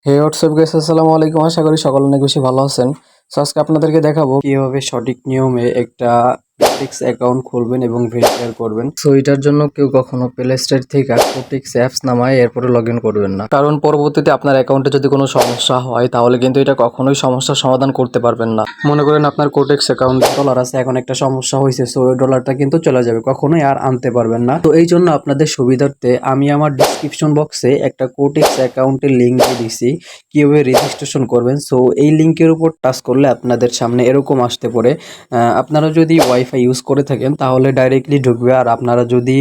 হে WhatsApp guys, আসসালামু আলাইকুম। আশা করি সকলে অনেক বেশি ভালো আছেন। সো আজকে আপনাদেরকে দেখাবো কিভাবে সঠিক নিয়মে একটা কোটেক্স অ্যাকাউন্ট খুলবেন এবং ভেরিফাই করবেন। সো এটার জন্য কেউ কখনো প্লে স্টোর থেকে কোটেক্স অ্যাপস নামায় এরপরে লগ ইন করবেন না, কারণ পরবর্তীতে আপনার অ্যাকাউন্টে যদি কোনো সমস্যা হয় তাহলে কিন্তু এটা কখনোই সমস্যার সমাধান করতে পারবেন না। মনে করেন আপনার কোটেক্স অ্যাকাউন্টে ডলার আছে, এখন একটা সমস্যা হয়েছে, সো ওই ডলারটা কিন্তু চলে যাবে, কখনোই আর আনতে পারবেন না। তো এই জন্য আপনাদের সুবিধার্থে আমি আমার ডিসক্রিপশন বক্সে একটা কোটেক্স অ্যাকাউন্টের লিঙ্ক দিয়ে দিছি কিভাবে রেজিস্ট্রেশন করবেন। সো এই লিঙ্কের উপর টাচ করলে আপনাদের সামনে এরকম আসতে পারে। আপনারা যদি ওয়াইফাই ইউজ করে থাকেন তাহলে ডাইরেক্টলি ঢুকবে, আর আপনারা যদি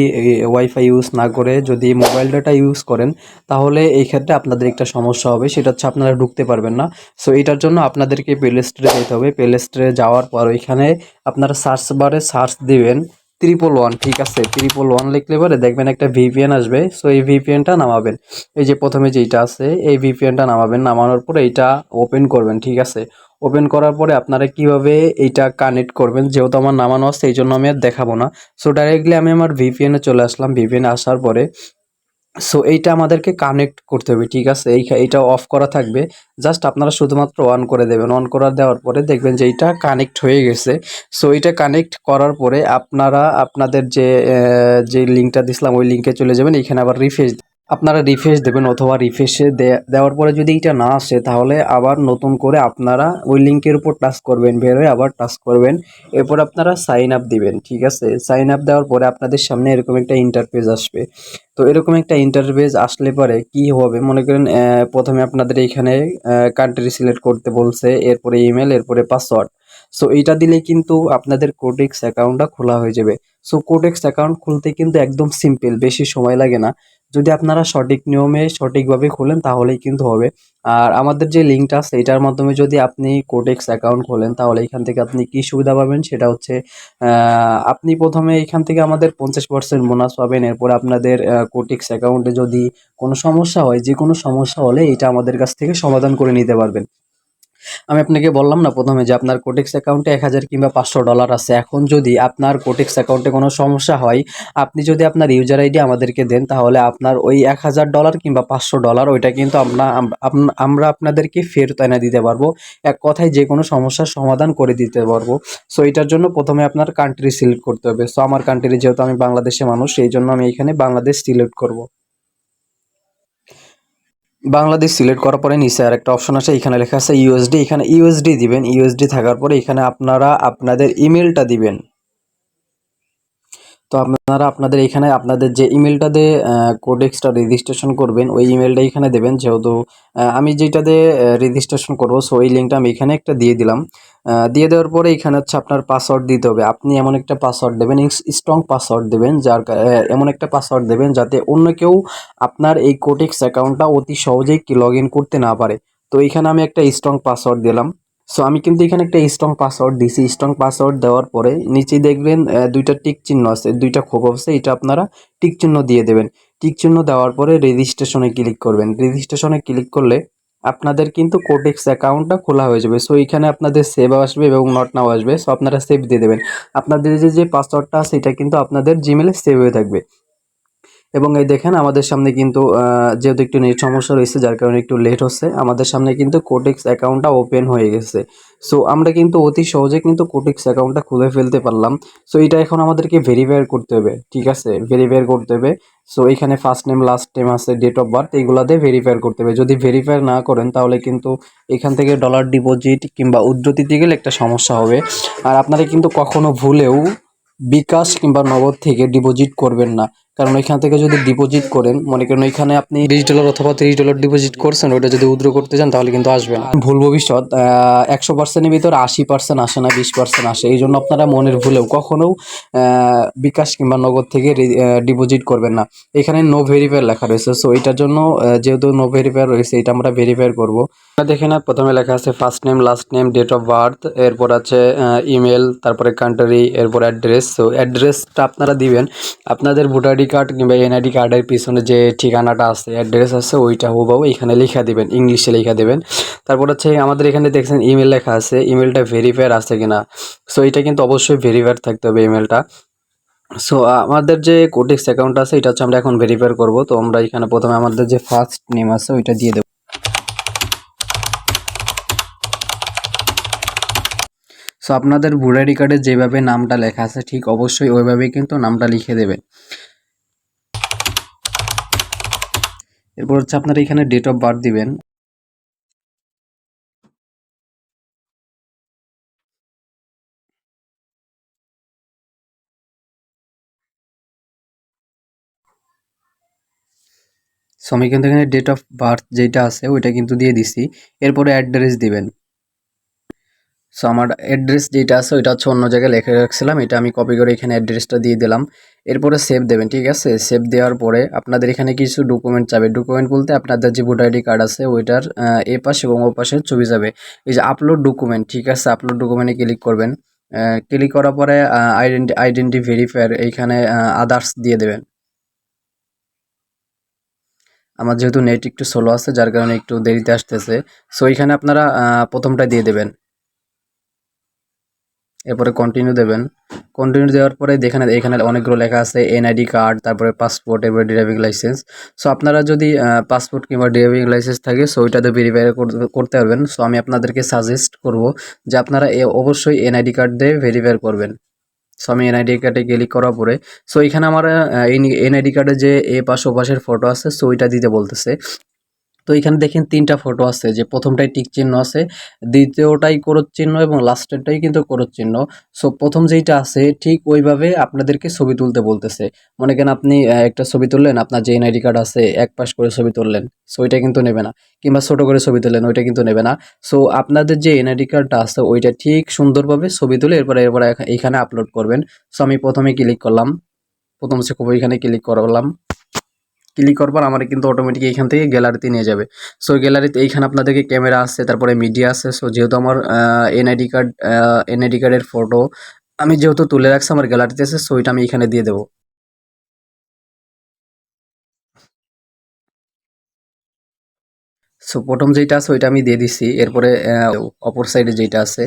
ওয়াইফাই ইউজ না করে যদি মোবাইল ডাটা ইউজ করেন তাহলে এই ক্ষেত্রে আপনাদের একটা সমস্যা হবে, সেটা হচ্ছে আপনারা ঢুকতে পারবেন না। সো এটার জন্য আপনাদেরকে প্লে স্টোরে যেতে হবে। প্লে স্টোরে যাওয়ার পর ওইখানে আপনারা সার্চ বারে সার্চ দিবেন 111, ঠিক আছে? 111 লিখলে পরে দেখবেন একটা ভিপিএন আসবে। সো এই ভিপিএনটা নামাবেন। এই যে প্রথমে যেইটা আছে এই ভিপিএনটা নামাবেন, নামানোর পরে এইটা ওপেন করবেন, ঠিক আছে? ওপেন করার পরে আপনারা কিভাবে এইটা কানেক্ট করবেন, যেহেতু আমার নামানো আছে এই জন্য আমি আর দেখাবো না। সো ডাইরেক্টলি আমি আমার ভিপিএনে চলে আসলাম। ভিপিএনে আসার পরে সো এইটা আমাদেরকে কানেক্ট করতে হবে, ঠিক আছে? এইটা অফ করা থাকবে, জাস্ট আপনারা শুধুমাত্র অন করে দেবেন। অন করা দেওয়ার পরে দেখবেন যে এইটা কানেক্ট হয়ে গেছে। সো এইটা কানেক্ট করার পরে আপনারা আপনাদের যে লিঙ্কটা দিছিলাম ওই লিঙ্কে চলে যাবেন। এখানে আবার আপনারা রিফ্রেশ দেবেন, অথবা রিফ্রেশে দেওয়ার পরে যদি এটা না আসে তাহলে আবার নতুন করে আপনারা ওই লিঙ্কের উপর টাচ করবেন, বের হয়ে আবার টাচ করবেন। এরপর আপনারা সাইন আপ দিবেন, ঠিক আছে? সাইন আপ দেওয়ার পরে আপনাদের সামনে এরকম একটা ইন্টারফেস আসবে। তো এরকম একটা ইন্টারফেস আসলে পরে কি হবে, মনে করেন প্রথমে আপনাদের এইখানে কান্ট্রি সিলেক্ট করতে বলছে, এরপরে ইমেল, এরপরে পাসওয়ার্ড। সো এইটা দিলে কিন্তু আপনাদের কোটেক্স অ্যাকাউন্টটা খোলা হয়ে যাবে। সো কোটেক্স অ্যাকাউন্ট খুলতে কিন্তু একদম সিম্পল, বেশি সময় লাগে না। যদি আপনারা সঠিক নিয়মে সঠিকভাবে খোলেন তাহলেই কিন্তু হবে। আর আমাদের যে লিঙ্কটা আছে এটার মাধ্যমে যদি আপনি কোটেক্স অ্যাকাউন্ট খোলেন তাহলে এখান থেকে আপনি কি সুবিধা পাবেন সেটা হচ্ছে আপনি প্রথমে এখান থেকে আমাদের 50% বোনাস পাবেন। এরপর আপনাদের কোটেক্স অ্যাকাউন্টে যদি কোনো সমস্যা হয়, যে কোনো সমস্যা হলে এটা আমাদের কাছ থেকে সমাধান করে নিতে পারবেন। আমি আপনাকে বললাম না প্রথমে যে আপনার কোটেক্স অ্যাকাউন্টে 1000 কিংবা $500 আছে। এখন যদি আপনার কোটেক্স অ্যাকাউন্টে কোনো সমস্যা হয়, আপনি যদি আপনার ইউজার আইডি আমাদেরকে দেন তাহলে আপনার ওই $1000 কিংবা $500 ওইটা কিন্তু আমরা আপনাদেরকে ফেরত এনে দিতে পারবো। এক কথায় যে কোনো সমস্যার সমাধান করে দিতে পারবো। সো এটার জন্য প্রথমে আপনার কান্ট্রি সিলেক্ট করতে হবে। সো আমার কান্ট্রি, যেহেতু আমি বাংলাদেশে মানুষ, সেই জন্য আমি এখানে বাংলাদেশ সিলেক্ট করব। বাংলাদেশ সিলেক্ট করার পরে নিচে আর একটা অপশন আছে, এখানে লেখা আছে ইউএসডি। এখানে ইউএসডি দিবেন। ইউএসডি থাকার পরে এখানে আপনারা আপনাদের ইমেলটা দিবেন। তো আপনারা আপনাদের এখানে আপনাদের যে ইমেলটা দিয়ে কোডেক্সটা রেজিস্ট্রেশন করবেন ওই ইমেলটা এখানে দেবেন। যেহেতু আমি যেটা দিয়ে রেজিস্ট্রেশন করবো, সো এই লিঙ্কটা আমি এখানে একটা দিয়ে দিলাম। দিয়ে দেওয়ার পরে এখানে হচ্ছে আপনার পাসওয়ার্ড দিতে হবে। আপনি এমন একটা পাসওয়ার্ড দেবেন, স্ট্রং পাসওয়ার্ড দেবেন, এমন একটা পাসওয়ার্ড দেবেন যাতে অন্য কেউ আপনার এই কোডেক্স অ্যাকাউন্টটা অতি সহজেই লগ ইন করতে না পারে। তো এখানে আমি একটা স্ট্রং পাসওয়ার্ড দিলাম। সো আমি কিন্তু এখানে একটা স্ট্রং পাসওয়ার্ড দিছি। স্ট্রং পাসওয়ার্ড দেওয়ার পরে নিচে দেখবেন দুইটা টিক চিহ্ন আছে, দুইটা খোপ আছে, এটা আপনারা টিক চিহ্ন দিয়ে দেবেন। টিক চিহ্ন দেওয়ার পরে রেজিস্ট্রেশনে ক্লিক করবেন। রেজিস্ট্রেশনে ক্লিক করলে আপনাদের কিন্তু কোটেক্স অ্যাকাউন্টটা খোলা হয়ে যাবে। সো এখানে আপনাদের সেভ আসবে এবং নট নাও আসবে। সো আপনারা সেভ দিয়ে দেবেন। আপনাদের যে পাসওয়ার্ডটা আছে এটা কিন্তু আপনাদের জিমেলে সেভ হয়ে থাকবে। এবং এই দেখেন আমাদের সামনে কিন্তু যেহেতু একটু নেট সমস্যা রয়েছে যার কারণে একটু লেট হচ্ছে, আমাদের সামনে কিন্তু কোটেক্স অ্যাকাউন্টটা ওপেন হয়ে গেছে। সো আমরা কিন্তু অতি সহজে কিন্তু কোটেক্স অ্যাকাউন্টটা খুলে ফেলতে পারলাম। সো এটা এখন আমাদেরকে ভেরিফাই করতে হবে, ঠিক আছে? ভেরিফাই করতে হবে। সো এখানে ফার্স্ট নেম, লাস্ট নেম আছে, ডেট অফ বার্থ, এইগুলা দিয়ে ভেরিফাই করতে হবে। যদি ভেরিফাই না করেন তাহলে কিন্তু এখান থেকে ডলার ডিপোজিট কিংবা উইথড্র দিতে গেলে একটা সমস্যা হবে। আর আপনারা কিন্তু কখনো ভুলেও বিকাশ কিংবা নগদ থেকে ডিপোজিট করবেন না, কারণ ওইখান থেকে যদি ডিপোজিট করেন, মনে করেন ওইখানে আপনি $20 অথবা $30 ডিপোজিট করছেন, ওইটা যদি উইথড্র করতে চান তাহলে কিন্তু আসবে না। ভুল ভবিষ্যৎ 100%-এর ভিতরে 80% আসে না, 20% আসে। এই জন্য আপনারা মনের ভুলেও কখনো বিকাশ কিংবা নগদ থেকে ডিপোজিট করবেন না। এখানে নো ভেরিফাই লেখা রয়েছে। সো এটার জন্য যেহেতু নো ভেরিফাই রয়েছে, এটা আমরা ভেরিফাই করব। দেখে না, প্রথমে লেখা আছে first name, last name, date of birth, এরপর আছে ইমেল, তারপরে কান্ট্রি, এরপর অ্যাড্রেস। সো অ্যাড্রেসটা আপনারা দিবেন আপনাদের ভোটার আইডি কার্ড কিংবা এনআইডি কার্ডের পিছনে যে ঠিকানাটা আছে, অ্যাড্রেস আছে, ওইটা হুবহু এখানে লেখা দিবেন, ইংলিশে লেখা দেবেন। তারপর হচ্ছে আমাদের এখানে দেখছেন ইমেল লেখা আছে, ইমেলটা ভেরিফায়ার আছে কিনা। সো এটা কিন্তু অবশ্যই ভেরিফায়ার থাকতে হবে ইমেলটা। সো আমাদের যে কোটেক্স অ্যাকাউন্ট আছে এটা হচ্ছে আমরা এখন ভেরিফাই করব। তো আমরা এখানে প্রথমে আমাদের যে ফার্স্ট নেম আছে ওইটা দিয়ে দেবো। সো আপনাদের ভোটার আইডি কার্ডে যেভাবে নামটা লেখা আছে ঠিক অবশ্যই ওইভাবেই কিন্তু নামটা লিখে দেবেন। এরপর হচ্ছে আপনারা এখানে ডেট অফ বার্থ দিবেন। সো আমি কিন্তু এখানে ডেট অফ বার্থ যেটা আছে ওইটা কিন্তু দিয়ে দিছি। এরপরে অ্যাড্রেস দিবেন। সো আমার অ্যাড্রেস যেটা আছে ওইটা হচ্ছে অন্য জায়গায় লিখে রাখছিলাম, এটা আমি কপি করে এখানে অ্যাড্রেসটা দিয়ে দিলাম। এরপরে সেভ দেবেন, ঠিক আছে। সেভ দেওয়ার পরে আপনাদের এখানে কিছু ডকুমেন্ট চাবে। ডকুমেন্ট বলতে আপনাদের যে ভোটার আইডি কার্ড আছে ওইটার এ পাশ এবং ও পাশের ছবি যাবে। এই যে আপলোড ডকুমেন্ট, ঠিক আছে, আপলোড ডকুমেন্টে ক্লিক করবেন। ক্লিক করার পরে আইডেন্টি ভেরিফায়ার এইখানে আদার্স দিয়ে দেবেন। আমার যেহেতু নেট একটু স্লো আছে যার কারণে একটু দেরিতে আসতেছে। সো এখানে আপনারা প্রথমটা দিয়ে দেবেন। এরপরে কন্টিনিউ দেবেন। কন্টিনিউ দেওয়ার পরে দেখেন এখানে অনেকগুলো লেখা আছে এনআইডি কার্ড, তারপরে পাসপোর্ট, এরপরে ড্রাইভিং লাইসেন্স। সো আপনারা যদি পাসপোর্ট কিংবা ড্রাইভিং লাইসেন্স থাকে সো ওইটাতে ভেরিফাই করতে পারবেন। সো আমি আপনাদেরকে সাজেস্ট করব যে আপনারা অবশ্যই এনআইডি কার্ড দিয়ে ভেরিফাই করবেন। সো আমি এনআইডি কার্ডে ক্লিক করার পরে সো এখানে আমার এনআইডি কার্ডে যে এ পাশ ও পাশের ফটো আছে সো ওইটা দিতে বলতেছে। তো এখানে দেখেন ৩টা ফটো আছে, যে প্রথমটায় টিক চিহ্ন আছে, দ্বিতীয়টাই ক্রোশ চিহ্ন এবং লাস্টেরটাই কিন্তু ক্রোশ চিহ্ন। সো প্রথম যেইটা আছে ঠিক ওইভাবে আপনাদেরকে ছবি তুলতে বলতেছে। মনে করেন আপনি একটা ছবি তুললেন, আপনার যে এনআইডি কার্ড আছে এক পাশ করে ছবি তুললেন, সো ওইটা কিন্তু নেবে না। কিংবা ছোট করে ছবি তুললেন, ওইটা কিন্তু নেবে না। সো আপনাদের যে এনআইডি কার্ডটা আছে ওইটা ঠিক সুন্দরভাবে ছবি তুলে এরপরে এইখানে আপলোড করবেন। সো আমি প্রথমে ক্লিক করলাম, প্রথম হচ্ছে এখানে ক্লিক করলাম। ক্লিক করার পর আমার কিন্তু অটোমেটিক এইখান থেকে গ্যালারিতে নিয়ে যাবে। সো গ্যালারিতে এইখানে আপনাদেরকে ক্যামেরা আছে, তারপরে মিডিয়া আছে। সো যেহেতু আমার এনআইডি কার্ডের ফটো আমি যেহেতু তুলে রাখছি আমার গ্যালারিতে আছে, সো ওইটা আমি এখানে দিয়ে দেবো। সো প্রথম যেটা আছে ওইটা আমি দিয়ে দিছি। এরপরে অপর সাইডে যেটা আছে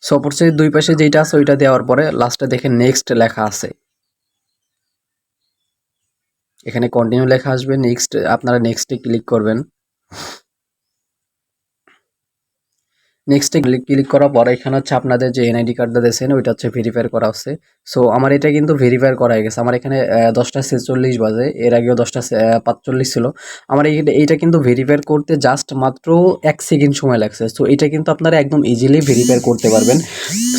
সো অপর সাইডে দুই পাশে যেটা আছে ওইটা দেওয়ার পরে লাস্টে দেখেন নেক্সট লেখা আছে। এখানে কন্টিনিউ লেখা আসবে, নেক্সট আপনারা নেক্সটে ক্লিক করবেন। নেক্সটে ক্লিক করার পর এখানে হচ্ছে আপনাদের যে এনআইডি কার্ডটা দিয়েছেন ওইটা হচ্ছে ভেরিফাই করা হচ্ছে। সো আমার এটা কিন্তু ভেরিফাই করা হয়ে গেছে। আমার এখানে 10টা 46 বাজে, এর আগেও 10টা 45 ছিল। আমার এইটা কিন্তু ভেরিফাই করতে জাস্ট মাত্র 1 সেকেন্ড সময় লাগছে। সো এটা কিন্তু আপনারা একদম ইজিলি ভেরিফাই করতে পারবেন।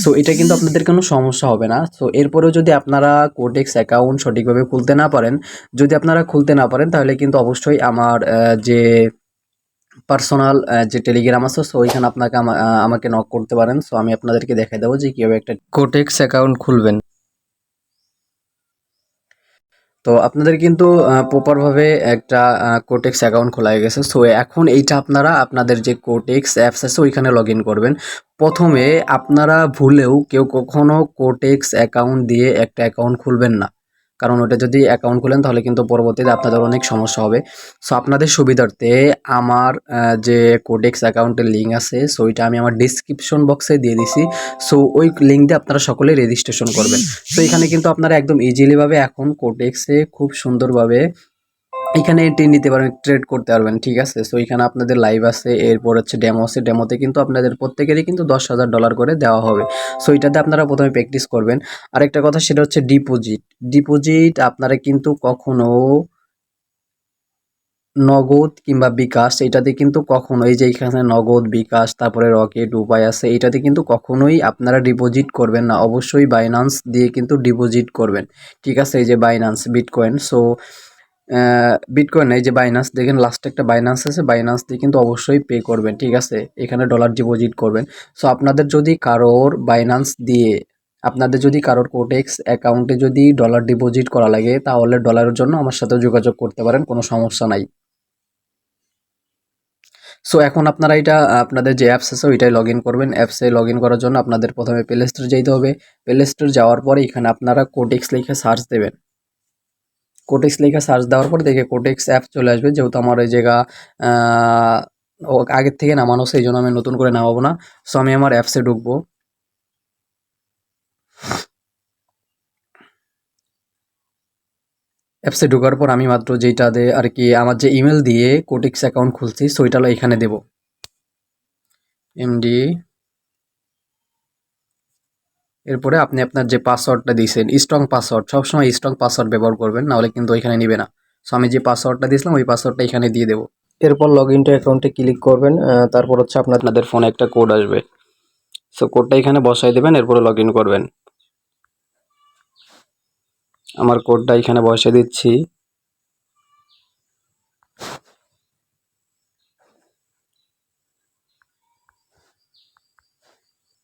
সো এটা কিন্তু আপনাদের কোনো সমস্যা হবে না। সো এরপরেও যদি আপনারা কোটেক্স অ্যাকাউন্ট সঠিকভাবে খুলতে না পারেন, যদি আপনারা খুলতে না পারেন তাহলে কিন্তু অবশ্যই আমার যে পার্সোনাল যে টেলিগ্রাম আছে সো ওইখানে আপনাকে আমাকে নক করতে পারেন। সো আমি আপনাদেরকে দেখাই দেবো যে কীভাবে একটা কোটেক্স অ্যাকাউন্ট খুলবেন। তো আপনাদের কিন্তু প্রপারভাবে একটা কোটেক্স অ্যাকাউন্ট খোলা হয়ে গেছে। সো এখন এইটা আপনারা আপনাদের যে কোটেক্স অ্যাপস আছে ওইখানে লগ ইন করবেন। প্রথমে আপনারা ভুলেও কেউ কখনো কোটেক্স অ্যাকাউন্ট দিয়ে একটা অ্যাকাউন্ট খুলবেন না, কারণ ওটা যদি অ্যাকাউন্ট খুলেন তাহলে কিন্তু পরবর্তীতে আপনাদের অনেক সমস্যা হবে। সো আপনাদের সুবিধার্থে আমার যে কোটেক্স অ্যাকাউন্টের লিঙ্ক আছে সো ওইটা আমি আমার ডিসক্রিপশন বক্সে দিয়ে দিছি। সো ওই লিঙ্ক দিয়ে আপনারা সকলে রেজিস্ট্রেশন করবেন। তো এখানে কিন্তু আপনারা একদম ইজিলিভাবে এখন কোটেক্সে খুব সুন্দরভাবে এখানে এন্ট্রি নিতে পারবেন, ট্রেড করতে পারবেন, ঠিক আছে। সো এখানে আপনাদের লাইভ আছে, এরপর হচ্ছে ডেমো আছে। ডেমোতে কিন্তু আপনাদের প্রত্যেকেরই কিন্তু $10,000 করে দেওয়া হবে। সো এটাতে আপনারা প্রথমে প্র্যাকটিস করবেন। আরেকটা কথা সেটা হচ্ছে ডিপোজিট। ডিপোজিট আপনারা কিন্তু কখনো নগদ কিংবা বিকাশ এটাতে কিন্তু কখনো, এই যে এখানে নগদ, বিকাশ, তারপরে রকেট, উপায় আছে, এটাতে কিন্তু কখনোই আপনারা ডিপোজিট করবেন না। অবশ্যই বাইন্যান্স দিয়ে কিন্তু ডিপোজিট করবেন, ঠিক আছে। এই যে বাইন্যান্স বিটকয়েন, সো বিটকয়েন এই যে বাইন্যান্স দেখেন লাস্টে একটা বাইন্যান্স আছে, বাইন্যান্স দিয়ে কিন্তু অবশ্যই পে করবেন, ঠিক আছে। এখানে ডলার ডিপোজিট করবেন। সো আপনাদের যদি কারোর বাইন্যান্স দিয়ে আপনাদের যদি কারোর কোটেক্স অ্যাকাউন্টে যদি ডলার ডিপোজিট করা লাগে তাহলে ডলারের জন্য আমার সাথে যোগাযোগ করতে পারেন, কোনো সমস্যা নাই। সো এখন আপনারা এটা আপনাদের যে অ্যাপস আছে ওইটাই লগ ইন করবেন। অ্যাপসে লগ ইন করার জন্য আপনাদের প্রথমে প্লে স্টোর যেতে হবে। প্লে স্টোর যাওয়ার পরে এখানে আপনারা কোটেক্স লিখে সার্চ দেবেন। কোটেক্স লিখে সার্চ দেওয়ার পর দেখে কোটেক্স অ্যাপ চলে আসবে। যেহেতু আমার ওই জায়গা আগের থেকে নামানো সেই জন্য আমি নতুন করে নামাবো না। সো আমি আমার অ্যাপসে ঢুকবো। অ্যাপসে ঢোকার পর আমি মাত্র যেটা দিয়ে আর কি আমার যে ইমেল দিয়ে কোটেক্স অ্যাকাউন্ট খুলছি সো ওইটা হলো এখানে দেব এমডি। এরপরে আপনি আপনার যে পাসওয়ার্ডটা দিয়েছেন স্ট্রং পাসওয়ার্ড, সবসময় স্ট্রং পাসওয়ার্ড ব্যবহার করবেন, নাহলে কিন্তু এখানে নিবে না। সো আমি যে পাসওয়ার্ডটা দিয়েছিলাম ওই পাসওয়ার্ডটা এখানে দিয়ে দেবো। এরপর লগ ইন টু অ্যাকাউন্টে ক্লিক করবেন, তারপর হচ্ছে আপনাদের ফোনে একটা কোড আসবে, সো কোডটা এখানে বসাই দেবেন, এরপরে লগ ইন করবেন। আমার কোডটা এখানে বসিয়ে দিচ্ছি।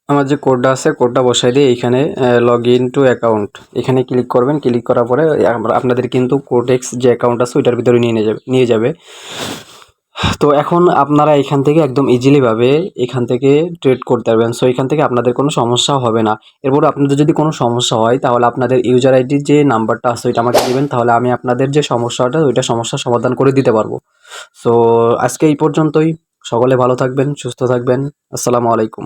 আমার যে কোডটা আছে কোডটা বসাই দিয়ে এইখানে লগ ইন টু অ্যাকাউন্ট এখানে ক্লিক করবেন। ক্লিক করার পরে আপনাদের কিন্তু কোটেক্স যে অ্যাকাউন্ট আছে ওইটার ভিতরে নিয়ে যাবে। তো এখন আপনারা এখান থেকে একদম ইজিলিভাবে এখান থেকে ট্রেড করতে পারবেন। সো এখান থেকে আপনাদের কোনো সমস্যা হবে না। এরপর আপনাদের যদি কোনো সমস্যা হয় তাহলে আপনাদের ইউজার আইডির যে নাম্বারটা আছে ওইটা আমাকে দিবেন, তাহলে আমি আপনাদের যে সমস্যাটা ওইটা সমস্যার সমাধান করে দিতে পারবো। সো আজকে এই পর্যন্তই। সকলে ভালো থাকবেন, সুস্থ থাকবেন। আসসালামু আলাইকুম।